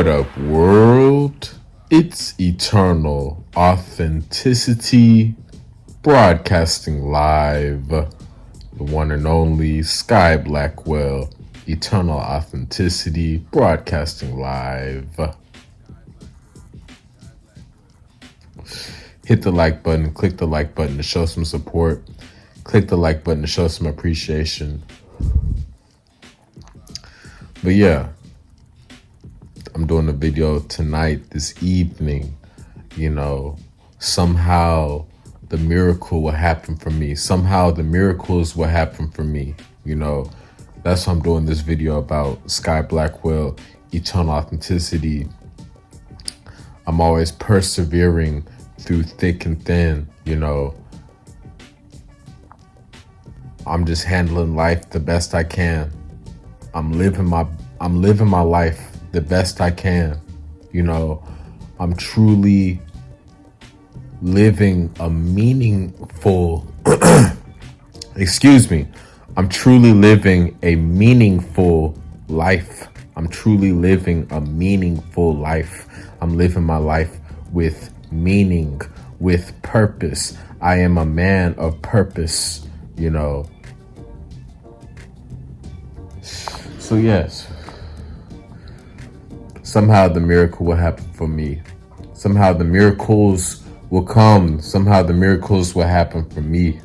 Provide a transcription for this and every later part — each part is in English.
What up, world? It's Eternal Authenticity, broadcasting live. The one and only Sky Blackwell. Eternal Authenticity, broadcasting live. Hit the like button, click the like button to show some support. Click the like button to show some appreciation. But yeah, I'm doing a video tonight, this evening. Somehow the miracle will happen for me. Somehow the miracles will happen for me. That's why I'm doing this video about Sky Blackwell, Eternal Authenticity. I'm always persevering through thick and thin. I'm just handling life the best I can. I'm living my life the best I can. I'm truly living a meaningful I'm truly living a meaningful life. I'm truly living a meaningful life. I'm living my life with meaning, with purpose. I am a man of purpose, So yes, somehow the miracle will happen for me. Somehow the miracles will come. Somehow the miracles will happen for me.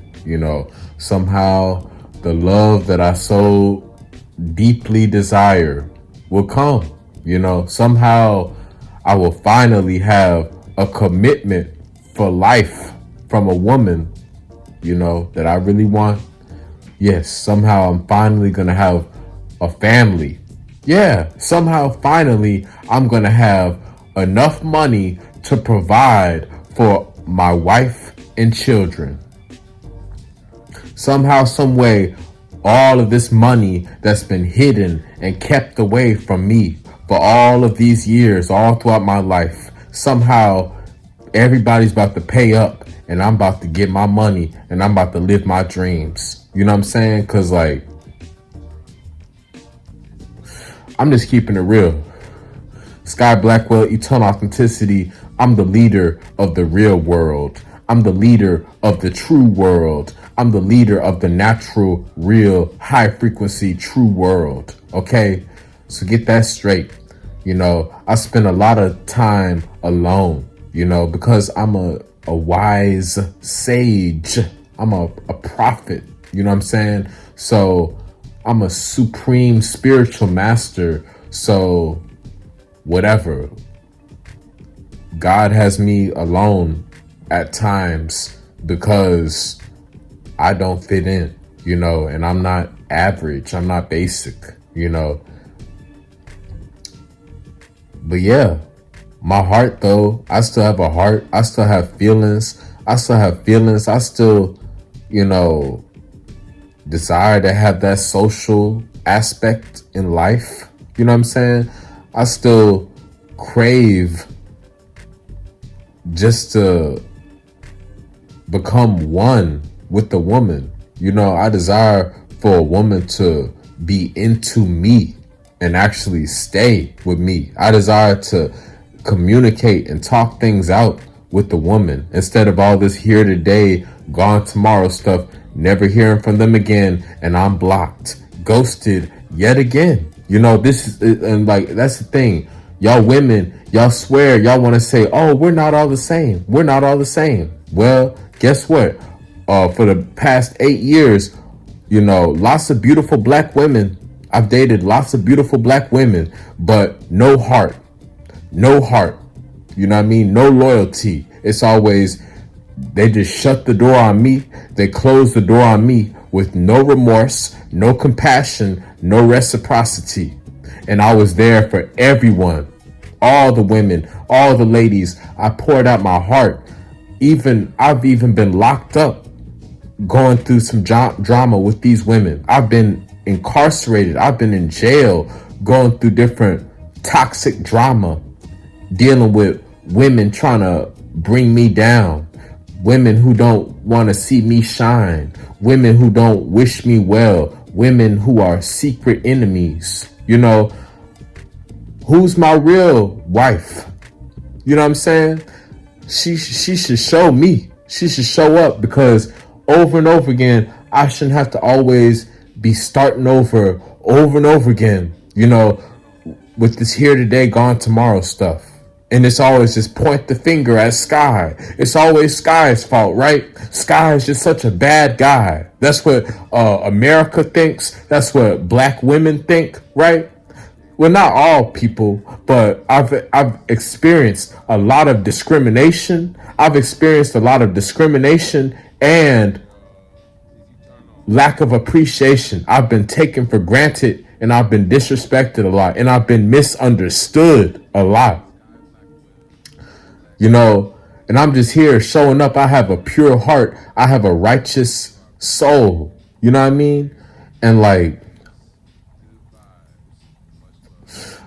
Somehow the love that I so deeply desire will come. Somehow I will finally have a commitment for life from a woman, that I really want. Yes, somehow I'm finally going to have a family. Yeah, somehow finally I'm going to have enough money to provide for my wife and children. Somehow, some way, all of this money that's been hidden and kept away from me for all of these years, all throughout my life, somehow everybody's about to pay up and I'm about to get my money and I'm about to live my dreams. You know what I'm saying? Because I'm just keeping it real. Sky Blackwell, Eternal Authenticity. I'm the leader of the real world. I'm the leader of the true world. I'm the leader of the natural, real, high frequency, true world. Okay? So get that straight. I spend a lot of time alone, because I'm a wise sage. I'm a prophet. You know what I'm saying? So I'm a supreme spiritual master. So whatever. God has me alone at times because I don't fit in, and I'm not average. I'm not basic, But yeah, my heart though, I still have a heart. I still have feelings. I still, desire to have that social aspect in life. You know what I'm saying? I still crave just to become one with the woman. I desire for a woman to be into me and actually stay with me. I desire to communicate and talk things out with the woman instead of all this here today, gone tomorrow stuff, never hearing from them again, and I'm blocked, ghosted yet again. This is, and that's the thing. Y'all women, y'all swear, y'all want to say, oh, we're not all the same. We're not all the same. Well, guess what? For the past 8 years, lots of beautiful black women. I've dated lots of beautiful black women, but no heart. No heart. You know what I mean? No loyalty. It's always, they just shut the door on me. They close the door on me with no remorse, no compassion, no reciprocity. And I was there for everyone, all the women, all the ladies. I poured out my heart. I've even been locked up going through some drama with these women. I've been incarcerated. I've been in jail going through different toxic drama, dealing with women trying to bring me down, women who don't want to see me shine, women who don't wish me well, women who are secret enemies. Who's my real wife? You know what I'm saying? She should show me. She should show up, because over and over again, I shouldn't have to always be starting over and over again, with this here today, gone tomorrow stuff. And it's always just point the finger at Sky. It's always Sky's fault, right? Sky is just such a bad guy. That's what America thinks. That's what black women think, right? Well, not all people, but I've experienced a lot of discrimination. I've experienced a lot of discrimination and lack of appreciation. I've been taken for granted, and I've been disrespected a lot, and I've been misunderstood a lot. And I'm just here showing up. I have a pure heart. I have a righteous soul. You know what I mean? And like,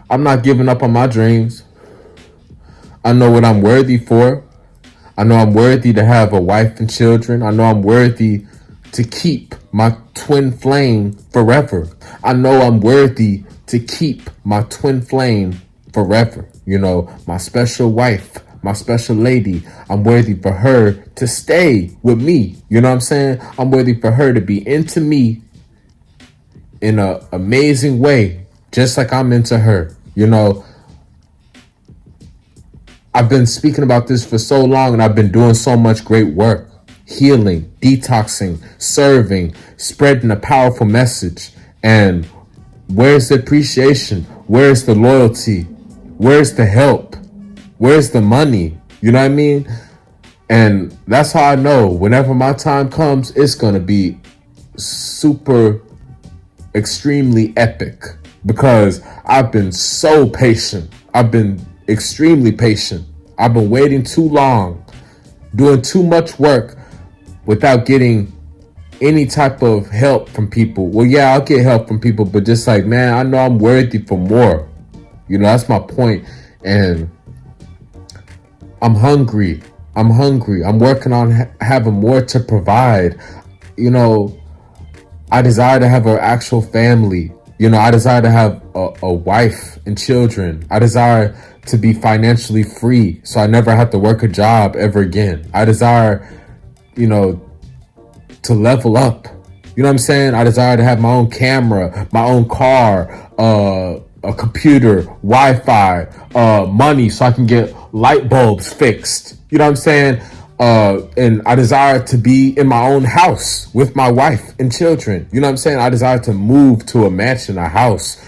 I'm not giving up on my dreams. I know what I'm worthy for. I know I'm worthy to have a wife and children. I know I'm worthy to keep my twin flame forever. I know I'm worthy to keep my twin flame forever. My special wife, my special lady, I'm worthy for her to stay with me. You know what I'm saying? I'm worthy for her to be into me in an amazing way, just like I'm into her. I've been speaking about this for so long, and I've been doing so much great work, healing, detoxing, serving, spreading a powerful message. And where's the appreciation? Where's the loyalty? Where's the help? Where's the money? You know what I mean? And that's how I know whenever my time comes, it's going to be super, extremely epic, because I've been so patient. I've been extremely patient. I've been waiting too long, doing too much work without getting any type of help from people. Well, yeah, I'll get help from people, but just like, man, I know I'm worthy for more. That's my point. And I'm hungry. I'm working on having more to provide. I desire to have an actual family. I desire to have a wife and children. I desire to be financially free, so I never have to work a job ever again. I desire, to level up. You know what I'm saying? I desire to have my own camera, my own car, a computer, Wi-Fi, money, so I can get light bulbs fixed. You know what I'm saying? And I desire to be in my own house with my wife and children. You know what I'm saying? I desire to move to a mansion, a house,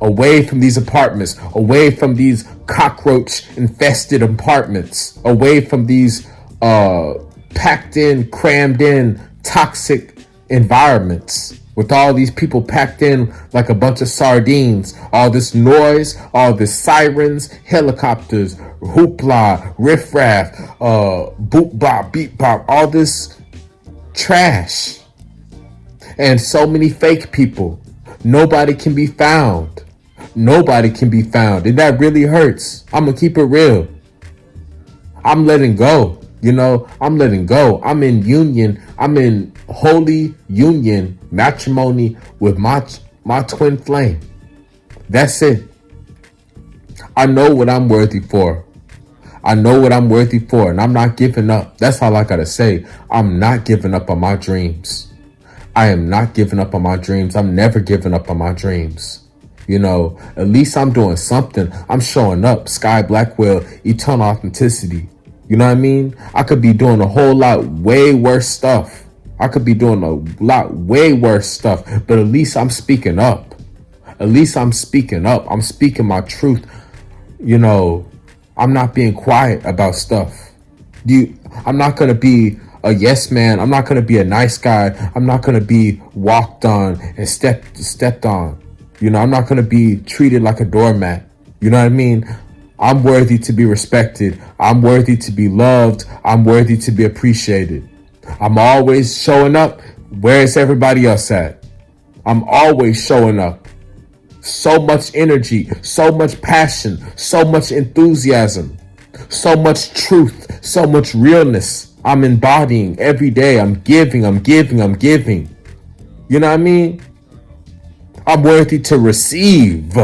away from these apartments, away from these cockroach infested apartments, away from these packed in, crammed in, toxic environments with all these people packed in like a bunch of sardines. All this noise, all this sirens, helicopters, hoopla, riffraff, boop bop, beep bop, all this trash. And so many fake people. Nobody can be found. Nobody can be found. And that really hurts. I'm going to keep it real. I'm letting go. I'm letting go. I'm in union. I'm in holy union, matrimony with my twin flame. That's it. I know what I'm worthy for. I know what I'm worthy for, and I'm not giving up. That's all I got to say. I'm not giving up on my dreams. I am not giving up on my dreams. I'm never giving up on my dreams. At least I'm doing something. I'm showing up. Sky Blackwell, eternal authenticity. You know what I mean? I could be doing a whole lot way worse stuff. But at least I'm speaking up. At least I'm speaking up. I'm speaking my truth. I'm not being quiet about stuff. I'm not going to be a yes man. I'm not going to be a nice guy. I'm not going to be walked on and stepped on. I'm not going to be treated like a doormat. You know what I mean? I'm worthy to be respected. I'm worthy to be loved. I'm worthy to be appreciated. I'm always showing up. Where is everybody else at? I'm always showing up. So much energy, so much passion, so much enthusiasm, so much truth, so much realness. I'm embodying every day. I'm giving. You know what I mean? I'm worthy to receive.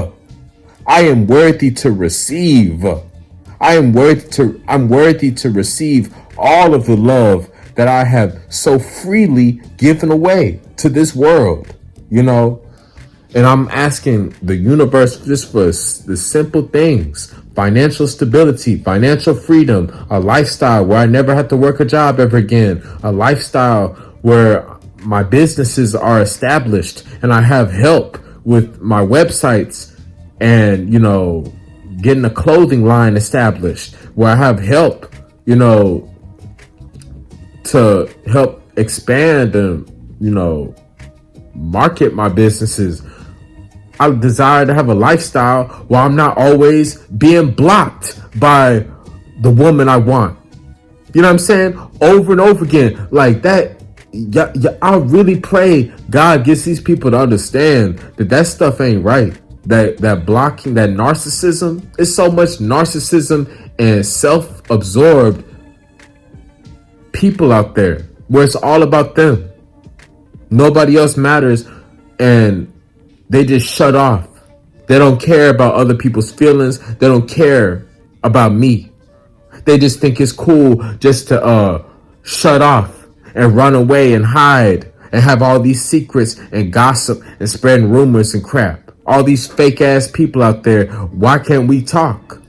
I am worthy to receive. I'm worthy to receive all of the love that I have so freely given away to this world, you know? And I'm asking the universe just for the simple things: financial stability, financial freedom, a lifestyle where I never have to work a job ever again, a lifestyle where my businesses are established and I have help with my websites and, getting a clothing line established, where I have help, to help expand and, market my businesses. I desire to have a lifestyle where I'm not always being blocked by the woman I want. You know what I'm saying? Over and over again. Like that. I really pray God gets these people to understand that stuff ain't right. That blocking, that narcissism, is so much narcissism and self-absorbed people out there where it's all about them. Nobody else matters, and they just shut off. They don't care about other people's feelings. They don't care about me. They just think it's cool just to shut off and run away and hide and have all these secrets and gossip and spreading rumors and crap. All these fake ass people out there. Why can't we talk?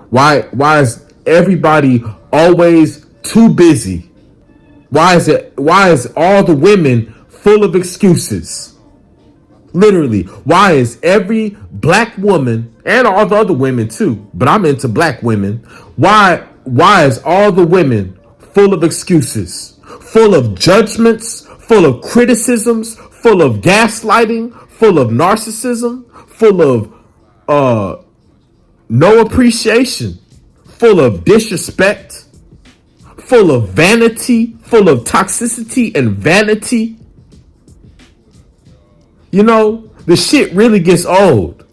Why is everybody always too busy? Why is all the women full of excuses? Literally, why is every black woman, and all the other women too, but I'm into black women, why is all the women full of excuses, full of judgments, full of criticisms, full of gaslighting, full of narcissism, full of no appreciation, full of disrespect, full of vanity, full of toxicity and vanity? The shit really gets old.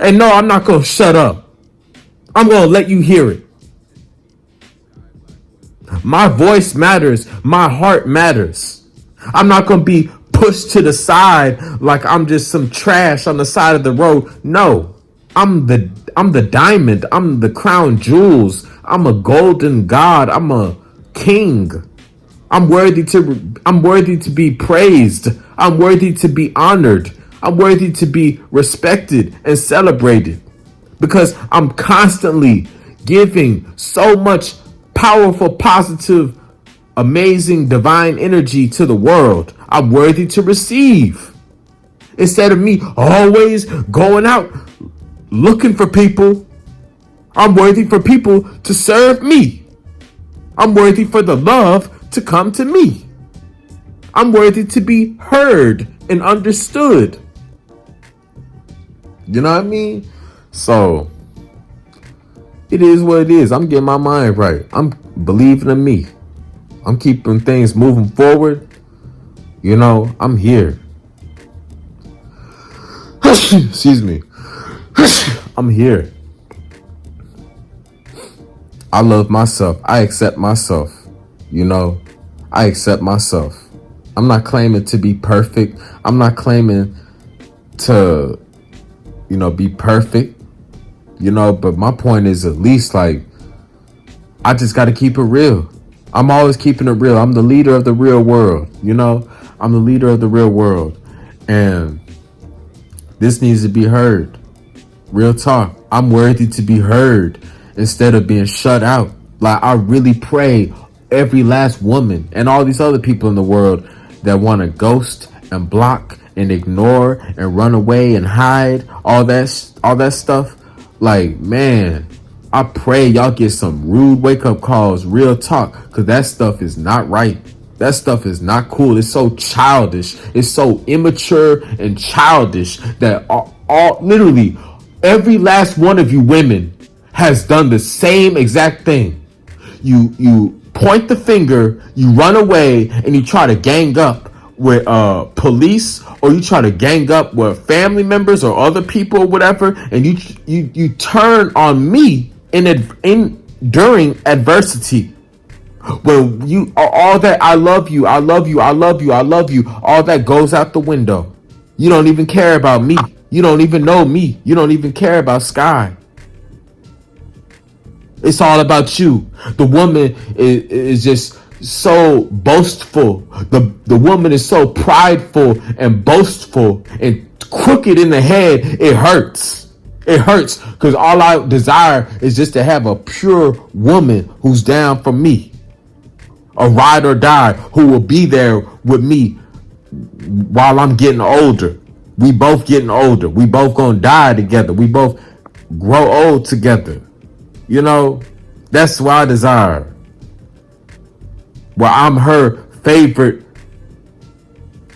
And no, I'm not going to shut up. I'm going to let you hear it. My voice matters. My heart matters. I'm not going to be pushed to the side like I'm just some trash on the side of the road. No, I'm the diamond. I'm the crown jewels. I'm a golden god. I'm a king. I'm worthy to be praised. I'm worthy to be honored. I'm worthy to be respected and celebrated, because I'm constantly giving so much powerful, positive, amazing, divine energy to the world. I'm worthy to receive. Instead of me always going out looking for people, I'm worthy for people to serve me. I'm worthy for the love to come to me. I'm worthy to be heard and understood. You know what I mean? So it is what it is. I'm getting my mind right. I'm believing in me. I'm keeping things moving forward. I'm here. Excuse me. I'm here. I love myself. I accept myself. I accept myself. I'm not claiming to be perfect. I'm not claiming to, be perfect, but my point is, at least, like, I just got to keep it real. I'm always keeping it real. I'm the leader of the real world. I'm the leader of the real world. And this needs to be heard. Real talk. I'm worthy to be heard instead of being shut out. Like, I really pray every last woman and all these other people in the world that want to ghost and block and ignore and run away and hide all that stuff. Like, man, I pray y'all get some rude wake up calls, real talk, because that stuff is not right. That stuff is not cool. It's so childish. It's so immature and childish that all literally every last one of you women has done the same exact thing. You point the finger, you run away, and you try to gang up with police, or you try to gang up with family members or other people or whatever, and you turn on me during adversity. When you all that I love you, I love you, I love you, I love you, all that goes out the window. You don't even care about me. You don't even know me. You don't even care about Sky. It's all about you. The woman is just so boastful. The woman is so prideful and boastful and crooked in the head. It hurts. It hurts because all I desire is just to have a pure woman who's down for me, a ride or die, who will be there with me while I'm getting older. We both getting older. We both gonna die together. We both grow old together. You know, that's what I desire. Well, I'm her favorite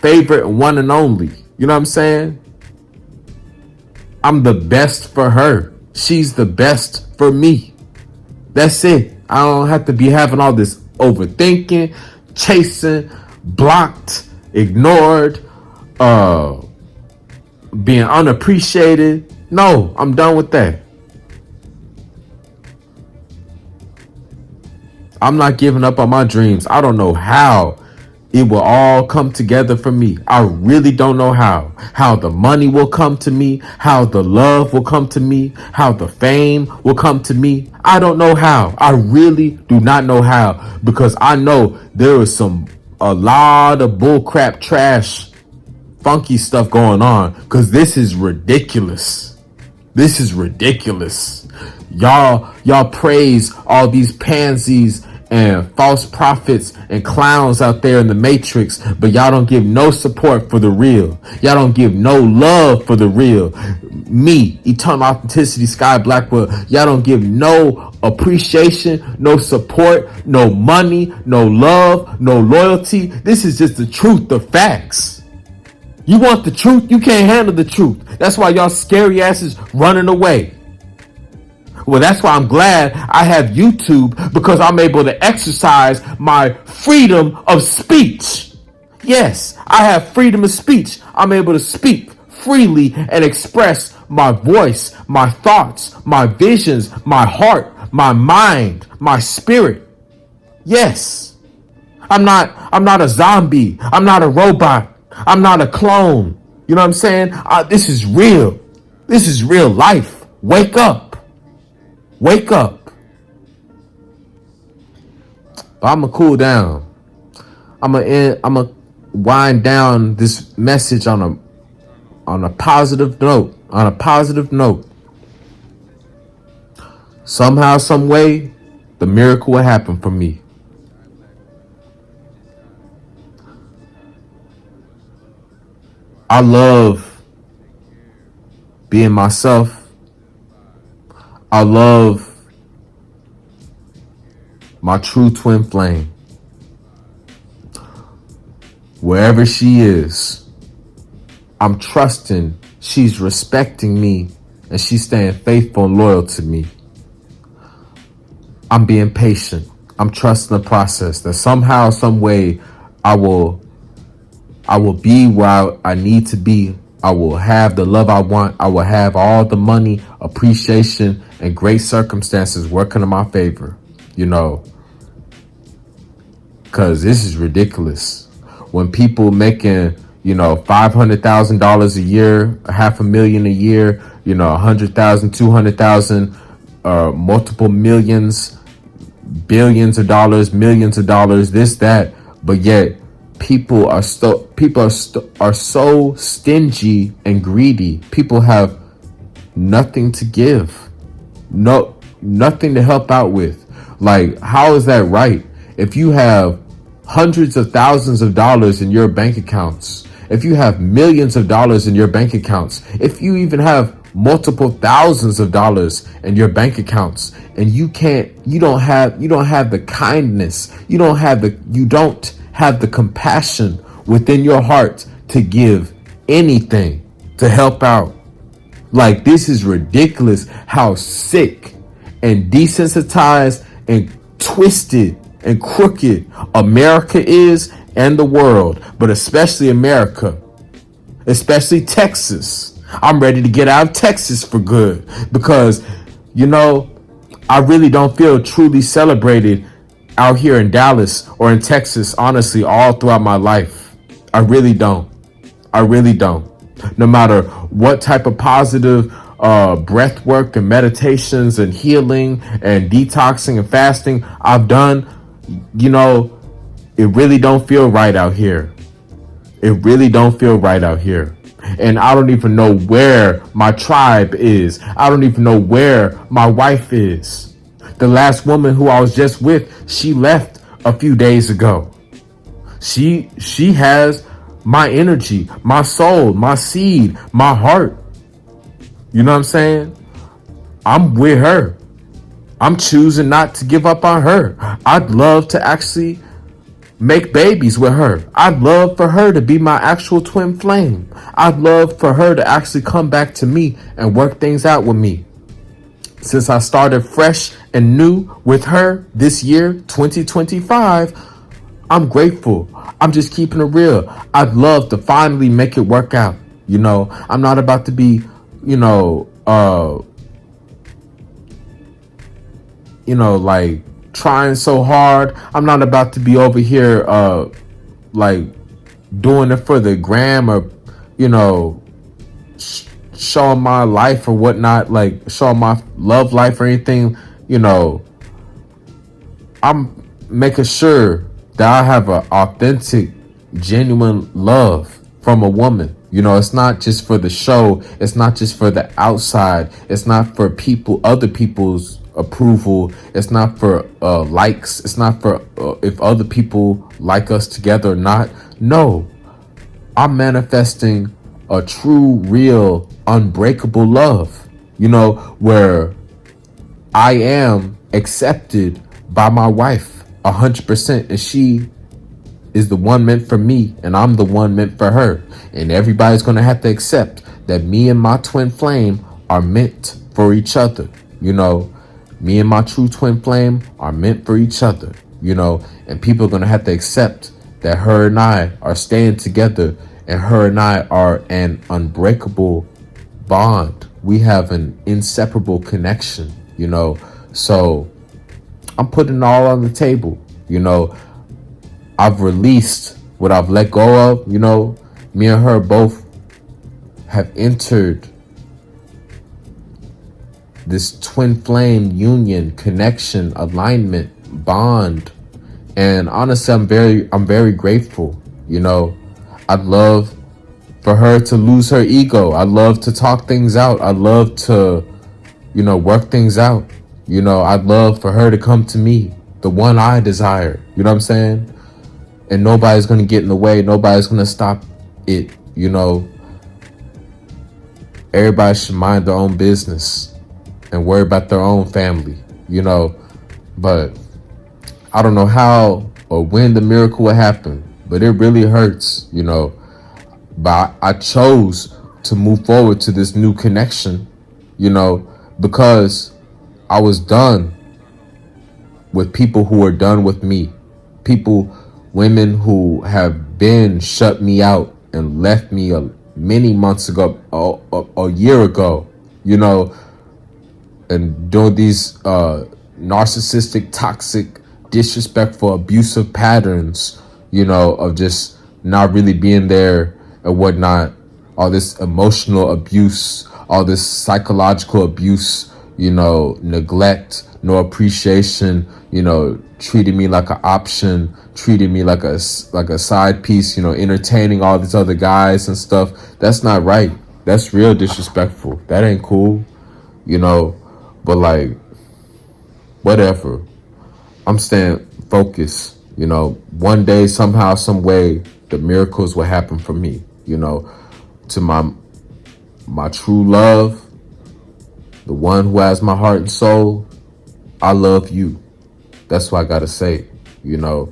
one and only. You know what I'm saying? I'm the best for her. She's the best for me. That's it. I don't have to be having all this overthinking, chasing, blocked, ignored, being unappreciated. No, I'm done with that. I'm not giving up on my dreams. I don't know how it will all come together for me. I really don't know how. How the money will come to me, how the love will come to me, how the fame will come to me. I don't know how. I really do not know how, because I know there is a lot of bullcrap, trash, funky stuff going on, because this is ridiculous. This is ridiculous. Y'all praise all these pansies and false prophets and clowns out there in the matrix, but y'all don't give no support for the real. Y'all don't give no love for the real. Me, Eternal Authenticity, Sky Blackwell, y'all don't give no appreciation, no support, no money, no love, no loyalty. This is just the truth, the facts. You want the truth? You can't handle the truth. That's why y'all scary asses running away. Well, that's why I'm glad I have YouTube, because I'm able to exercise my freedom of speech. Yes, I have freedom of speech. I'm able to speak freely and express my voice, my thoughts, my visions, my heart, my mind, my spirit. Yes. I'm not a zombie. I'm not a robot. I'm not a clone. You know what I'm saying? This is real. This is real life. Wake up. Wake up. I'm gonna cool down. I'm gonna wind down this message on a positive note. On a positive note. Somehow, some way, the miracle will happen for me. I love being myself. I love my true twin flame. Wherever she is, I'm trusting she's respecting me and she's staying faithful and loyal to me. I'm being patient. I'm trusting the process that somehow, some way, I will be where I need to be. I will have the love I want. I will have all the money, appreciation, and great circumstances working in my favor. You know, because this is ridiculous. When people making, $500,000 a year, $500,000 a year, 100,000, 200,000, multiple millions, billions of dollars, millions of dollars, this, that, but yet people are so stingy and greedy. People have nothing to give, nothing to help out with. Like, how is that right? If you have hundreds of thousands of dollars in your bank accounts, if you have millions of dollars in your bank accounts, if you even have multiple thousands of dollars in your bank accounts, and you don't have the kindness, you don't have the compassion within your heart to give anything to help out. Like, this is ridiculous how sick and desensitized and twisted and crooked America is, and the world, but especially America, especially Texas. I'm ready to get out of Texas for good, because, I really don't feel truly celebrated out here in Dallas or in Texas, honestly, all throughout my life. I really don't. I really don't. no matter what type of positive breath work and meditations and healing and detoxing and fasting I've done, you know, it really don't feel right out here. It really don't feel right out here. And I don't even know where my tribe is. I don't even know where my wife is. The last woman who I was just with, she left a few days ago. She has my energy, my soul, my seed, my heart. You know what I'm saying? I'm with her. I'm choosing not to give up on her. I'd love to actually make babies with her. I'd love for her to be my actual twin flame. I'd love for her to actually come back to me and work things out with me. Since I started fresh and new with her this year, 2025, I'm grateful. I'm just keeping it real. I'd love to finally make it work out. You know, I'm not about to be, you know, like trying so hard. I'm not about to be over here, like doing it for the gram or, you know, showing my life or whatnot, like showing my love life or anything. You know, I'm making sure that I have an authentic, genuine love from a woman. You know, it's not just for the show. It's not just for the outside. It's not for other people's approval. It's not for likes. It's not for if other people like us together or not. No, I'm manifesting a true, real, unbreakable love. You know, where I am accepted by my wife 100%, and she is the one meant for me, and I'm the one meant for her. And everybody's gonna have to accept that me and my twin flame are meant for each other. You know, me and my true twin flame are meant for each other. You know, and people are gonna have to accept that her and I are staying together, and her and I are an unbreakable bond. We have an inseparable connection. You know, so I'm putting it all on the table. You know, I've released what I've let go of. You know, me and her both have entered this twin flame union, connection, alignment, bond. And honestly, I'm very grateful. You know, I'd love for her to lose her ego. I'd love to talk things out. I'd love to, you know, work things out. You know, I'd love for her to come to me, the one I desire. You know what I'm saying? And nobody's going to get in the way. Nobody's going to stop it. You know, everybody should mind their own business and worry about their own family, you know. But I don't know how or when the miracle will happen, but it really hurts, you know. But I chose to move forward to this new connection, you know, because I was done with people who are done with me. People, women who have been shut me out and left me many months ago, a year ago, you know, and doing these narcissistic, toxic, disrespectful, abusive patterns, you know, of just not really being there and whatnot. All this emotional abuse, all this psychological abuse, you know, neglect, no appreciation, you know, treating me like an option, treating me like a side piece, you know, entertaining all these other guys and stuff. That's not right. That's real disrespectful. That ain't cool, you know. But like, whatever. I'm staying focused. You know, one day, somehow, some way, the miracles will happen for me. You know, to my true love, the one who has my heart and soul. I love you. That's what I gotta say. You know,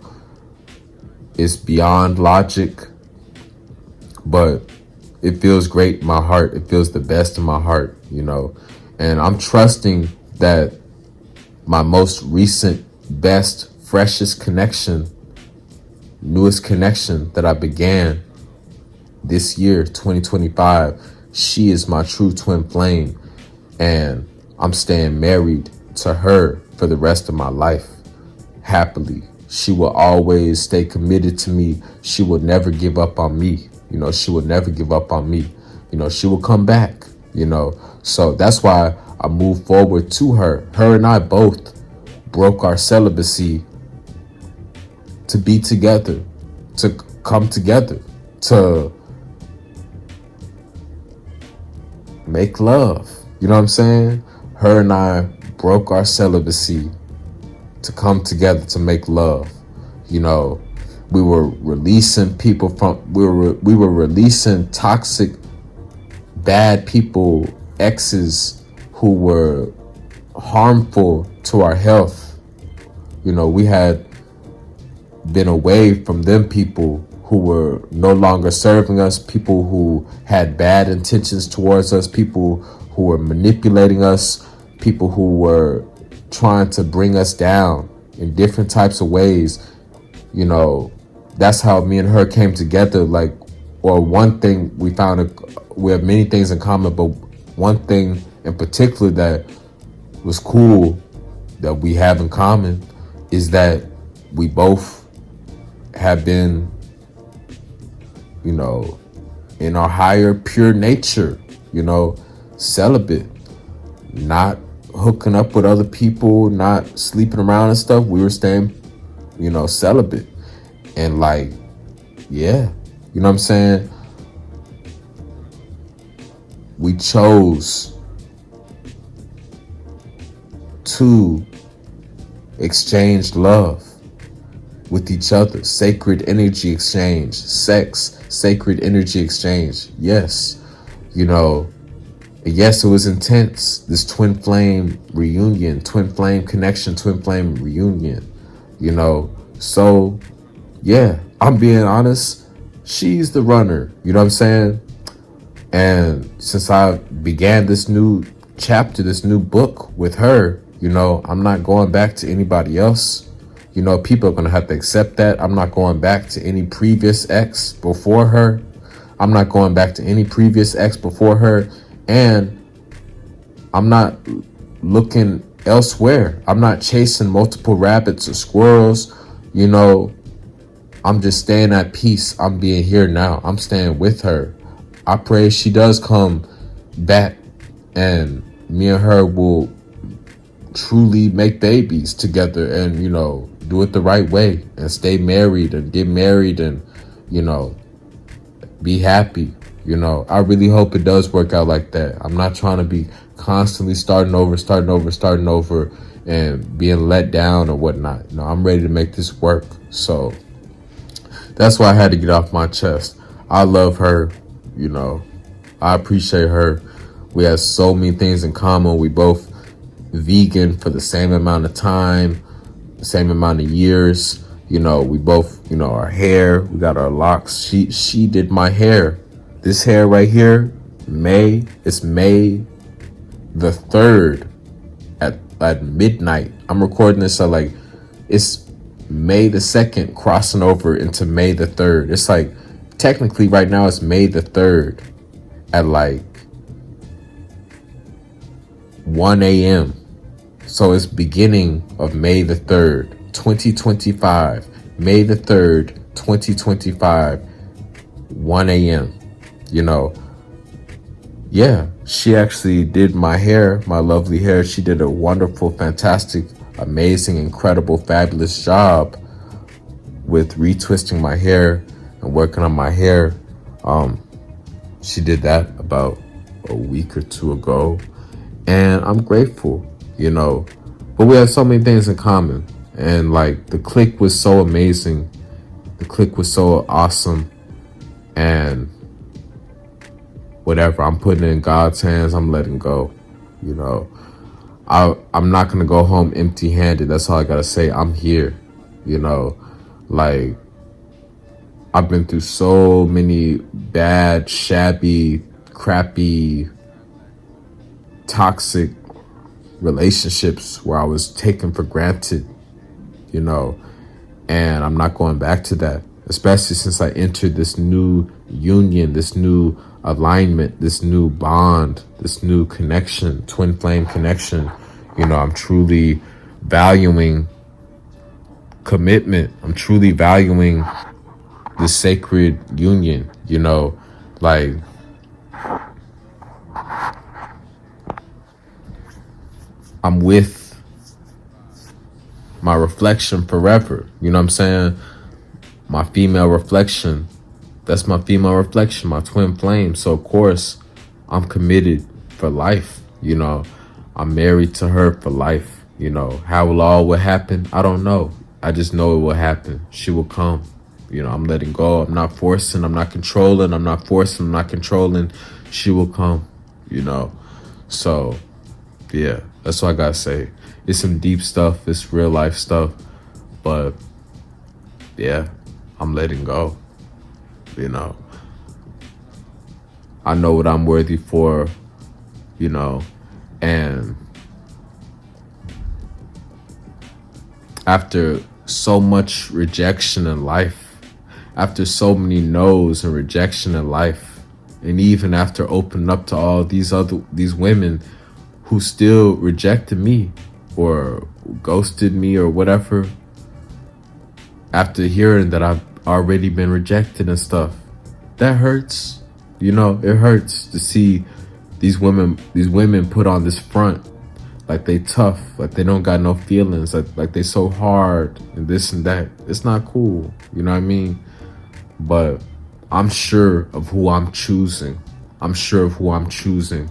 it's beyond logic, but it feels great in my heart. It feels the best in my heart. You know, and I'm trusting that my most recent, best, freshest connection, newest connection that I began this year, 2025, she is my true twin flame. And I'm staying married to her for the rest of my life, happily. She will always stay committed to me. She will never give up on me. You know, she will never give up on me. she will come back, So that's why I moved forward to her. Her and I both broke our celibacy to be together, to come together, to make love. You know what I'm saying? Her and I broke our celibacy to come together to make love. We were releasing people we were releasing toxic, bad people, exes who were harmful to our health. We had been away from them people who were no longer serving us, people who had bad intentions towards us, people who were manipulating us, people who were trying to bring us down in different types of ways. That's how me and her came together. One thing we found, we have many things in common, but one thing in particular that was cool that we have in common is that we both have been, in our higher pure nature, celibate, not hooking up with other people, not sleeping around and stuff. We were staying, celibate. And yeah, you know what I'm saying? We chose to exchange love with each other. Sacred energy exchange. Sex. Sacred energy exchange. Yes. Yes, it was intense. This twin flame reunion, twin flame connection, twin flame reunion. So yeah, I'm being honest. She's the runner. You know what I'm saying? And since I began this new chapter, this new book with her, I'm not going back to anybody else. People are going to have to accept that. I'm not going back to any previous ex before her. I'm not going back to any previous ex before her. And I'm not looking elsewhere. I'm not chasing multiple rabbits or squirrels. I'm just staying at peace. I'm being here now. I'm staying with her. I pray she does come back and me and her will truly make babies together and, do it the right way and stay married and get married and, be happy. I really hope it does work out like that. I'm not trying to be constantly starting over and being let down or whatnot. I'm ready to make this work. So that's why I had to get off my chest. I love her, I appreciate her. We have so many things in common. We both vegan for the same amount of time, the same amount of years. We both, our hair, we got our locks. She did my hair. This hair right here, it's May the 3rd at midnight. I'm recording this at it's May the 2nd crossing over into May the 3rd. It's technically right now it's May the 3rd at 1 a.m. So it's beginning of May the 3rd, 2025. May the 3rd, 2025, 1 a.m. Yeah, she actually did my hair, my lovely hair. She did a wonderful, fantastic, amazing, incredible, fabulous job with retwisting my hair and working on my hair. She did that about a week or two ago. And I'm grateful, but we have so many things in common. And the click was so amazing. The click was so awesome. And whatever, I'm putting it in God's hands. I'm letting go. I'm not going to go home empty handed. That's all I got to say. I'm here, I've been through so many bad, shabby, crappy, toxic relationships where I was taken for granted, and I'm not going back to that, especially since I entered this new union, this new alignment, this new bond, this new connection, twin flame connection. I'm truly valuing commitment. I'm truly valuing the sacred union, I'm with my reflection forever. You know what I'm saying? My female reflection. That's my female reflection, my twin flame. So of course, I'm committed for life. You know, I'm married to her for life. You know, how will all will happen? I don't know. I just know it will happen. She will come. You know, I'm letting go. I'm not forcing. I'm not controlling. I'm not forcing. I'm not controlling. She will come. You know, so yeah, that's what I gotta say. It's some deep stuff. It's real life stuff. But yeah, I'm letting go. You know, I know what I'm worthy for, you know, and after so much rejection in life, after so many no's and rejection in life, and even after opening up to all these women who still rejected me or ghosted me or whatever, after hearing that I've already been rejected and stuff, that hurts. You know, it hurts to see these women put on this front like they tough, like they don't got no feelings, like they so hard and this and that. It's not cool, you know what I mean? But I'm sure of who I'm choosing. I'm sure of who I'm choosing,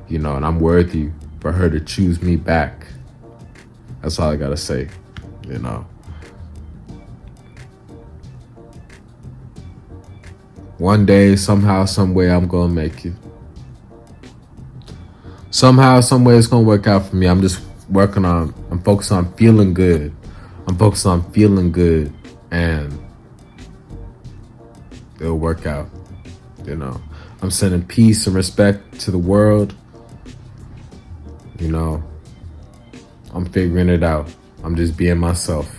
you know, and I'm worthy for her to choose me back. That's all I gotta say, you know. One day, somehow, some way, I'm gonna make it. Somehow, some way, it's gonna work out for me. I'm focused on feeling good. I'm focused on feeling good, and it'll work out, you know. I'm sending peace and respect to the world, you know. I'm figuring it out. I'm just being myself.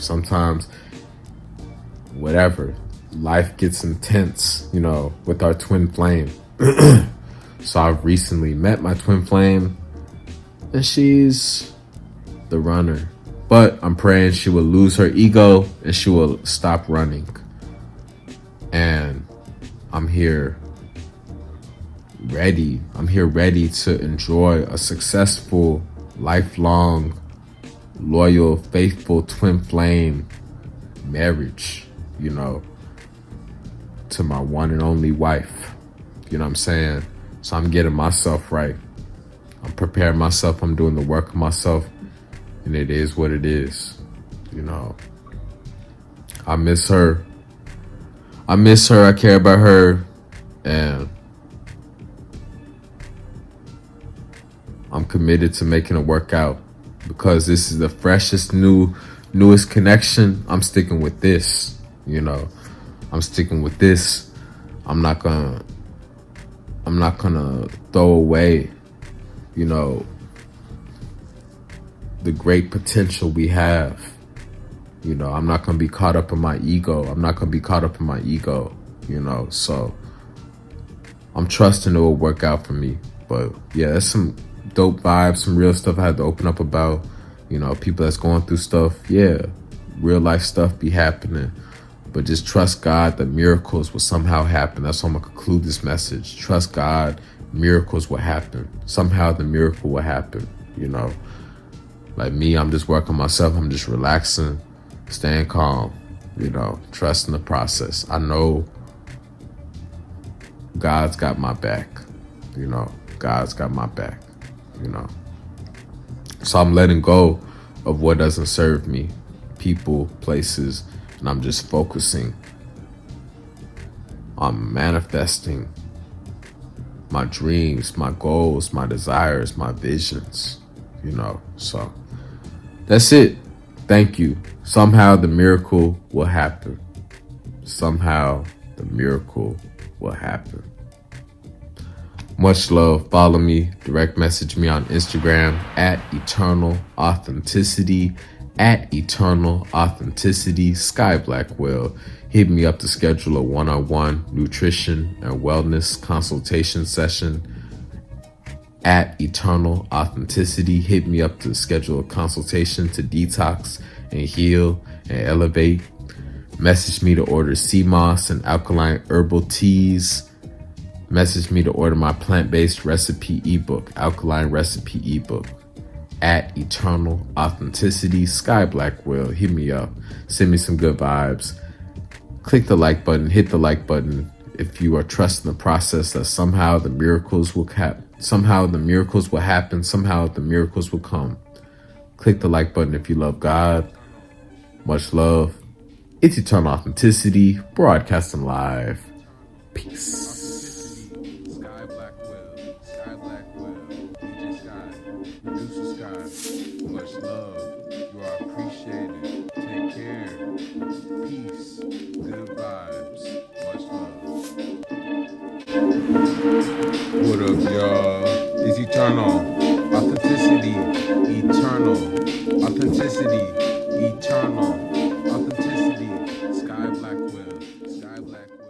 Sometimes, whatever, life gets intense, you know, with our twin flame. So I've recently met my twin flame, and she's the runner. But I'm praying she will lose her ego and she will stop running. And I'm here ready. I'm here ready to enjoy a successful, lifelong, loyal, faithful twin flame marriage, you know, to my one and only wife. You know what I'm saying? So I'm getting myself right. I'm preparing myself. I'm doing the work of myself. And it is what it is. You know, I miss her. I care about her. And I'm committed to making it work out. Because this is the freshest, newest connection. I'm sticking with this. You know, I'm sticking with this. I'm not gonna throw away, you know, the great potential we have. You know, I'm not gonna be caught up in my ego. You know, so I'm trusting it will work out for me. But yeah, that's some dope vibes, some real stuff I had to open up about. You know, people that's going through stuff. Yeah, real life stuff be happening. But just trust God that miracles will somehow happen. That's how I'm going to conclude this message. Trust God, miracles will happen. Somehow the miracle will happen, you know. Like me, I'm just working myself. I'm just relaxing, staying calm, you know, trusting the process. I know God's got my back, you know. God's got my back, you know. So I'm letting go of what doesn't serve me, people, places, and I'm just focusing on manifesting my dreams, my goals, my desires, my visions, you know. So that's it. Thank you. Somehow the miracle will happen. Somehow the miracle will happen. Much love. Follow me. Direct message me on Instagram at Eternal Authenticity. At Eternal Authenticity. Sky Blackwell. Hit me up to schedule a one-on-one nutrition and wellness consultation session. At Eternal Authenticity. Hit me up to schedule a consultation to detox and heal and elevate. Message me to order sea moss and alkaline herbal teas Message me to order my plant-based recipe ebook, alkaline recipe ebook at Eternal Authenticity. Sky Blackwell, hit me up. Send me some good vibes. Click the like button, hit the like button if you are trusting the process that somehow the miracles will happen, somehow the miracles will come. Click the like button if you love God. Much love. It's Eternal Authenticity, broadcasting live. Peace. Sky Blackwell, Sky Blackwell, DJ Sky, Producer Sky. Much love. You are appreciated. Take care. Peace. Good vibes. Much love. What up, y'all? It's Eternal Authenticity. Eternal Authenticity. Eternal Authenticity. Sky Blackwell. Sky Blackwell.